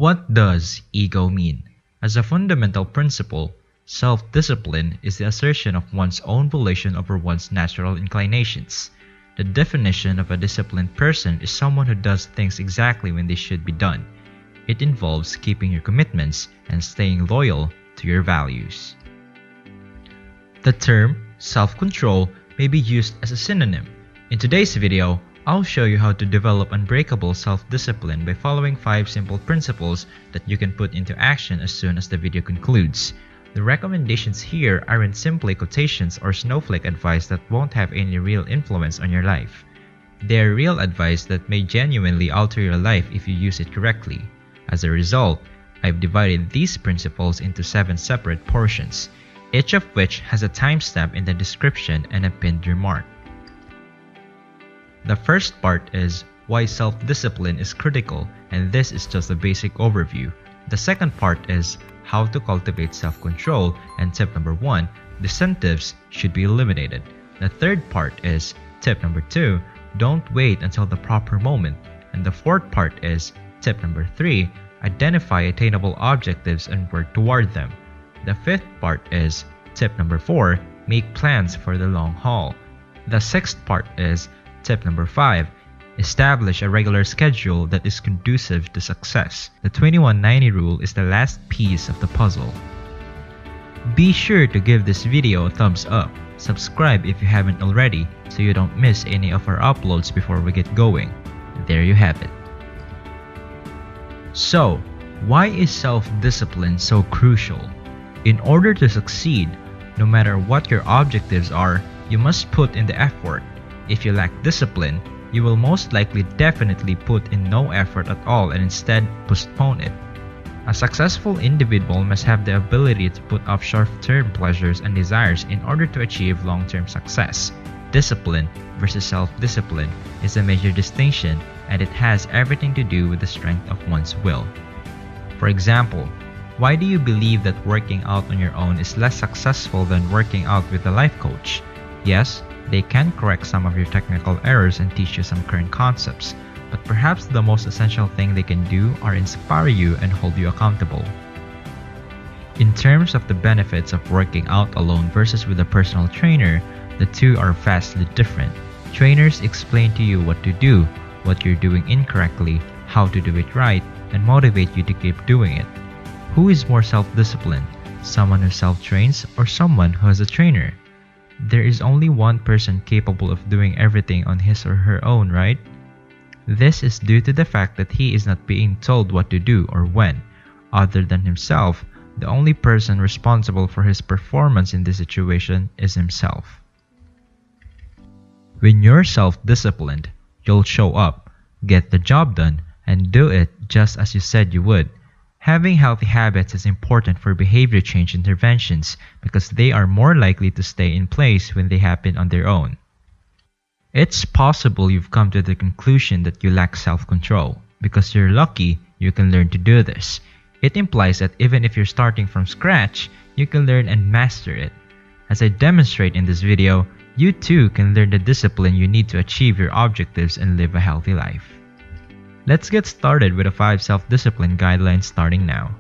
What does ego mean? As a fundamental principle, self-discipline is the assertion of one's own volition over one's natural inclinations. The definition of a disciplined person is someone who does things exactly when they should be done. It involves keeping your commitments and staying loyal to your values. The term self-control may be used as a synonym. In today's video, I'll show you how to develop unbreakable self-discipline by following 5 simple principles that you can put into action as soon as the video concludes. The recommendations here aren't simply quotations or snowflake advice that won't have any real influence on your life. They're real advice that may genuinely alter your life if you use it correctly. As a result, I've divided these principles into 7 separate portions, each of which has a timestamp in the description and a pinned remark. The first part is why self-discipline is critical, and this is just a basic overview. The second part is how to cultivate self-control, and tip number 1, disincentives should be eliminated. The third part is tip number 2, don't wait until the proper moment. And the fourth part is tip number 3, identify attainable objectives and work toward them. The fifth part is tip number 4, make plans for the long haul. The sixth part is tip number 5, establish a regular schedule that is conducive to success. The 21-90 rule is the last piece of the puzzle. Be sure to give this video a thumbs up, subscribe if you haven't already so you don't miss any of our uploads before we get going. There you have it. So, why is self-discipline so crucial? In order to succeed, no matter what your objectives are, you must put in the effort. If you lack discipline, you will most likely definitely put in no effort at all and instead postpone it. A successful individual must have the ability to put off short-term pleasures and desires in order to achieve long-term success. Discipline versus self-discipline is a major distinction, and it has everything to do with the strength of one's will. For example, why do you believe that working out on your own is less successful than working out with a life coach? Yes, they can correct some of your technical errors and teach you some current concepts, but perhaps the most essential thing they can do are inspire you and hold you accountable. In terms of the benefits of working out alone versus with a personal trainer, the two are vastly different. Trainers explain to you what to do, what you're doing incorrectly, how to do it right, and motivate you to keep doing it. Who is more self-disciplined? Someone who self-trains or someone who has a trainer? There is only one person capable of doing everything on his or her own, right? This is due to the fact that he is not being told what to do or when. Other than himself, the only person responsible for his performance in this situation is himself. When you're self-disciplined, you'll show up, get the job done, and do it just as you said you would. Having healthy habits is important for behavior change interventions because they are more likely to stay in place when they happen on their own. It's possible you've come to the conclusion that you lack self-control. Because you're lucky, you can learn to do this. It implies that even if you're starting from scratch, you can learn and master it. As I demonstrate in this video, you too can learn the discipline you need to achieve your objectives and live a healthy life. Let's get started with the 5 self-discipline guidelines starting now.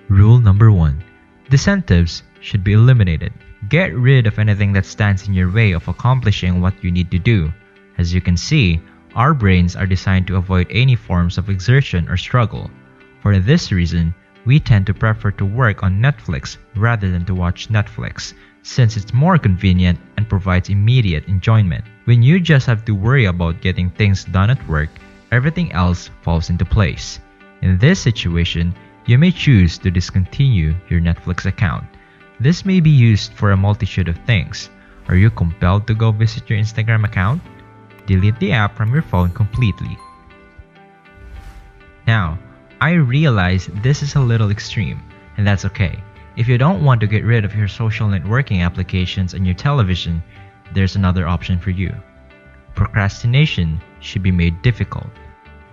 Rule number 1. Disincentives should be eliminated. Get rid of anything that stands in your way of accomplishing what you need to do. As you can see, our brains are designed to avoid any forms of exertion or struggle. For this reason, we tend to prefer to work on Netflix rather than to watch Netflix, since it's more convenient and provides immediate enjoyment. When you just have to worry about getting things done at work, everything else falls into place. In this situation, you may choose to discontinue your Netflix account. This may be used for a multitude of things. Are you compelled to go visit your Instagram account? Delete the app from your phone completely. Now, I realize this is a little extreme, and that's okay. If you don't want to get rid of your social networking applications and your television, there's another option for you. Procrastination should be made difficult.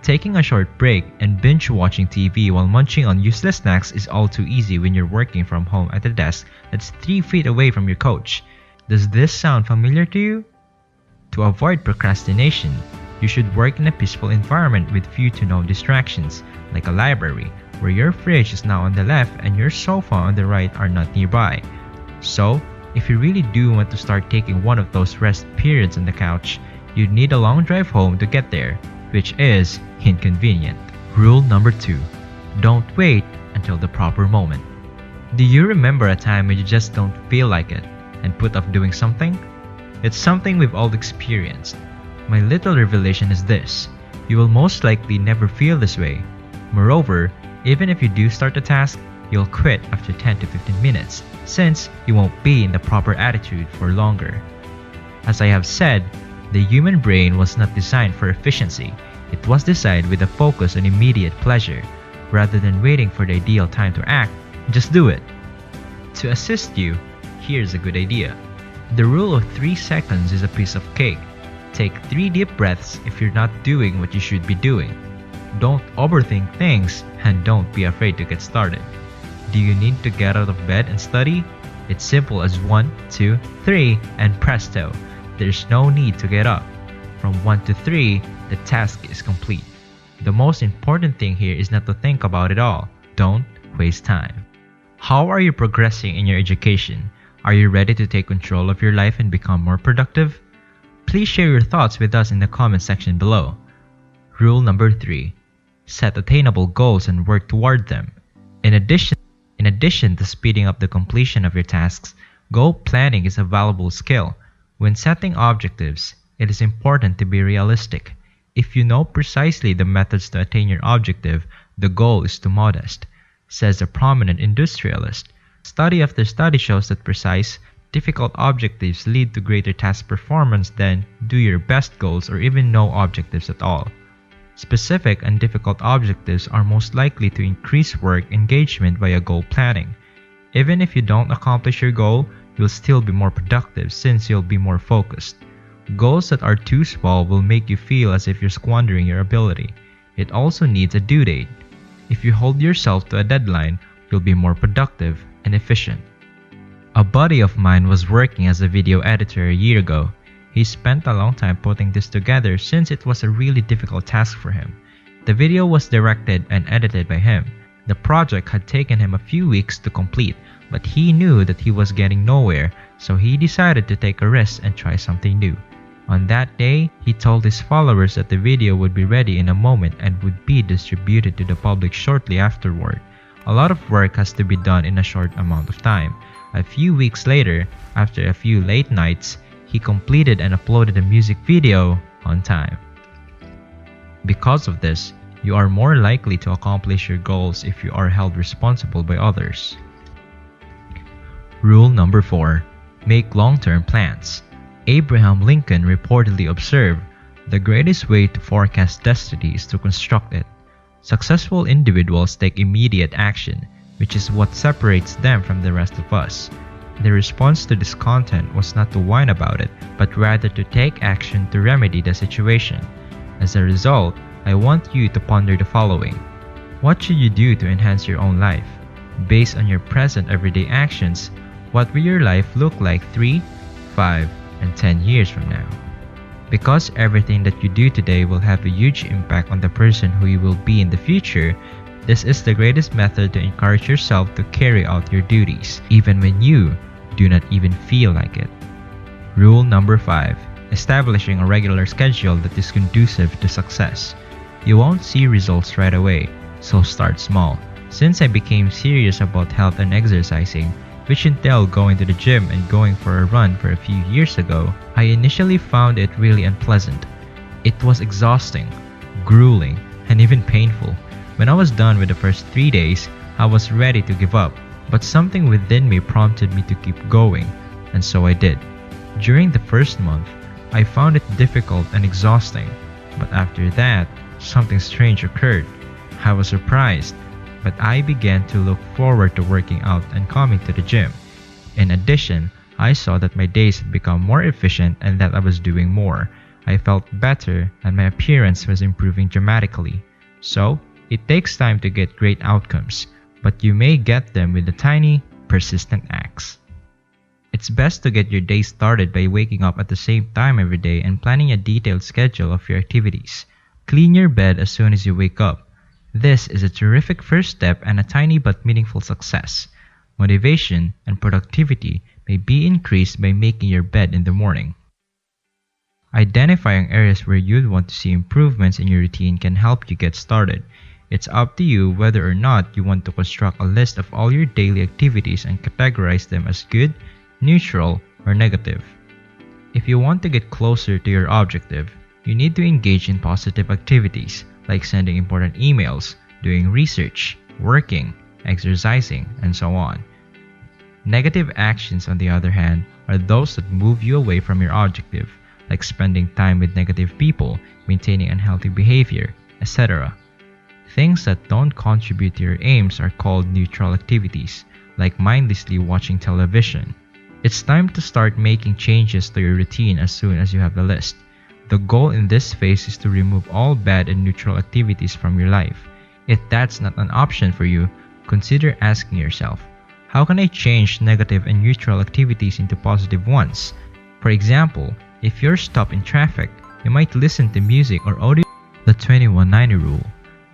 Taking a short break and binge watching TV while munching on useless snacks is all too easy when you're working from home at a desk that's 3 feet away from your couch. Does this sound familiar to you? To avoid procrastination, you should work in a peaceful environment with few to no distractions, like a library, where your fridge is now on the left and your sofa on the right are not nearby. So, if you really do want to start taking one of those rest periods on the couch, you'd need a long drive home to get there, which is inconvenient. Rule number 2. Don't wait until the proper moment. Do you remember a time when you just don't feel like it and put off doing something? It's something we've all experienced. My little revelation is this: you will most likely never feel this way. Moreover, even if you do start a task, you'll quit after 10 to 15 minutes, since you won't be in the proper attitude for longer. As I have said, the human brain was not designed for efficiency. It was designed with a focus on immediate pleasure. Rather than waiting for the ideal time to act, just do it. To assist you, here's a good idea. The rule of 3 seconds is a piece of cake. Take 3 deep breaths if you're not doing what you should be doing. Don't overthink things, and don't be afraid to get started. Do you need to get out of bed and study? It's simple as 1, 2, 3, and presto, there's no need to get up. From 1 to 3, the task is complete. The most important thing here is not to think about it all. Don't waste time. How are you progressing in your education? Are you ready to take control of your life and become more productive? Please share your thoughts with us in the comment section below. Rule number 3. Set attainable goals and work toward them. In addition to speeding up the completion of your tasks, goal planning is a valuable skill. When setting objectives, it is important to be realistic. If you know precisely the methods to attain your objective, the goal is too modest, says a prominent industrialist. Study after study shows that precise, difficult objectives lead to greater task performance than do your best goals or even no objectives at all. Specific and difficult objectives are most likely to increase work engagement via goal planning. Even if you don't accomplish your goal, you'll still be more productive since you'll be more focused. Goals that are too small will make you feel as if you're squandering your ability. It also needs a due date. If you hold yourself to a deadline, you'll be more productive and efficient. A buddy of mine was working as a video editor a year ago. He spent a long time putting this together since it was a really difficult task for him. The video was directed and edited by him. The project had taken him a few weeks to complete, but he knew that he was getting nowhere, so he decided to take a risk and try something new. On that day, he told his followers that the video would be ready in a moment and would be distributed to the public shortly afterward. A lot of work has to be done in a short amount of time. A few weeks later, after a few late nights, he completed and uploaded a music video on time. Because of this, you are more likely to accomplish your goals if you are held responsible by others. Rule number 4. Make long-term plans. Abraham Lincoln reportedly observed, "The greatest way to forecast destiny is to construct it." Successful individuals take immediate action, which is what separates them from the rest of us. The response to this content was not to whine about it, but rather to take action to remedy the situation. As a result, I want you to ponder the following. What should you do to enhance your own life? Based on your present everyday actions, what will your life look like 3, 5, and 10 years from now? Because everything that you do today will have a huge impact on the person who you will be in the future, this is the greatest method to encourage yourself to carry out your duties, even when you do not even feel like it. Rule number 5. Establishing a regular schedule that is conducive to success. You won't see results right away, so start small. Since I became serious about health and exercising, which entailed going to the gym and going for a run for a few years ago, I initially found it really unpleasant. It was exhausting, grueling, and even painful. When I was done with the first 3 days, I was ready to give up, but something within me prompted me to keep going, and so I did. During the first month, I found it difficult and exhausting, but after that, something strange occurred. I was surprised, but I began to look forward to working out and coming to the gym. In addition, I saw that my days had become more efficient and that I was doing more. I felt better and my appearance was improving dramatically. So, it takes time to get great outcomes, but you may get them with the tiny, persistent acts. It's best to get your day started by waking up at the same time every day and planning a detailed schedule of your activities. Clean your bed as soon as you wake up. This is a terrific first step and a tiny but meaningful success. Motivation and productivity may be increased by making your bed in the morning. Identifying areas where you'd want to see improvements in your routine can help you get started. It's up to you whether or not you want to construct a list of all your daily activities and categorize them as good, neutral, or negative. If you want to get closer to your objective, you need to engage in positive activities like sending important emails, doing research, working, exercising, and so on. Negative actions, on the other hand, are those that move you away from your objective, like spending time with negative people, maintaining unhealthy behavior, etc. Things that don't contribute to your aims are called neutral activities, like mindlessly watching television. It's time to start making changes to your routine as soon as you have the list. The goal in this phase is to remove all bad and neutral activities from your life. If that's not an option for you, consider asking yourself, how can I change negative and neutral activities into positive ones? For example, if you're stopped in traffic, you might listen to music or audio. The 2190 rule.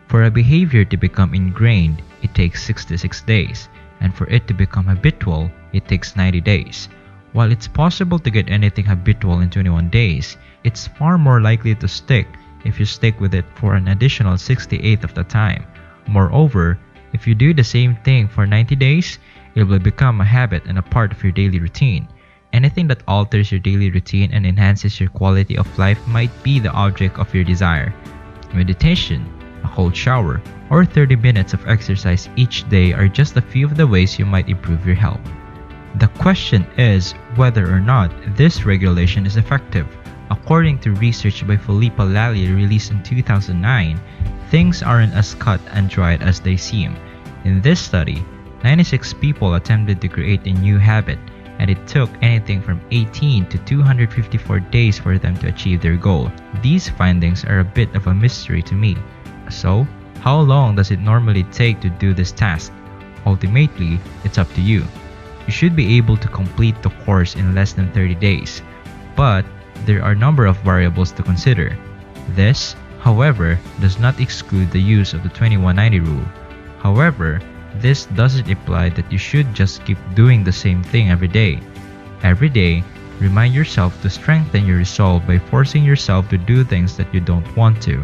For a behavior to become ingrained, it takes 66 days, and for it to become habitual, it takes 90 days. While it's possible to get anything habitual in 21 days, it's far more likely to stick if you stick with it for an additional 68 of the time. Moreover, if you do the same thing for 90 days, it will become a habit and a part of your daily routine. Anything that alters your daily routine and enhances your quality of life might be the object of your desire. Meditation, a cold shower, or 30 minutes of exercise each day are just a few of the ways you might improve your health. The question is whether or not this regulation is effective. According to research by Philippa Lally released in 2009, things aren't as cut and dried as they seem. In this study, 96 people attempted to create a new habit, and it took anything from 18 to 254 days for them to achieve their goal. These findings are a bit of a mystery to me. So, how long does it normally take to do this task? Ultimately, it's up to you. You should be able to complete the course in less than 30 days, but there are a number of variables to consider. This, however, does not exclude the use of the 2190 rule. However, this doesn't imply that you should just keep doing the same thing every day. Every day, remind yourself to strengthen your resolve by forcing yourself to do things that you don't want to.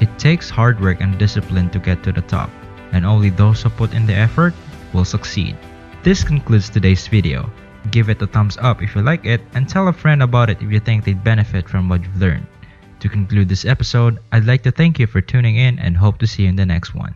It takes hard work and discipline to get to the top, and only those who put in the effort will succeed. This concludes today's video. Give it a thumbs up if you like it, and tell a friend about it if you think they'd benefit from what you've learned. To conclude this episode, I'd like to thank you for tuning in and hope to see you in the next one.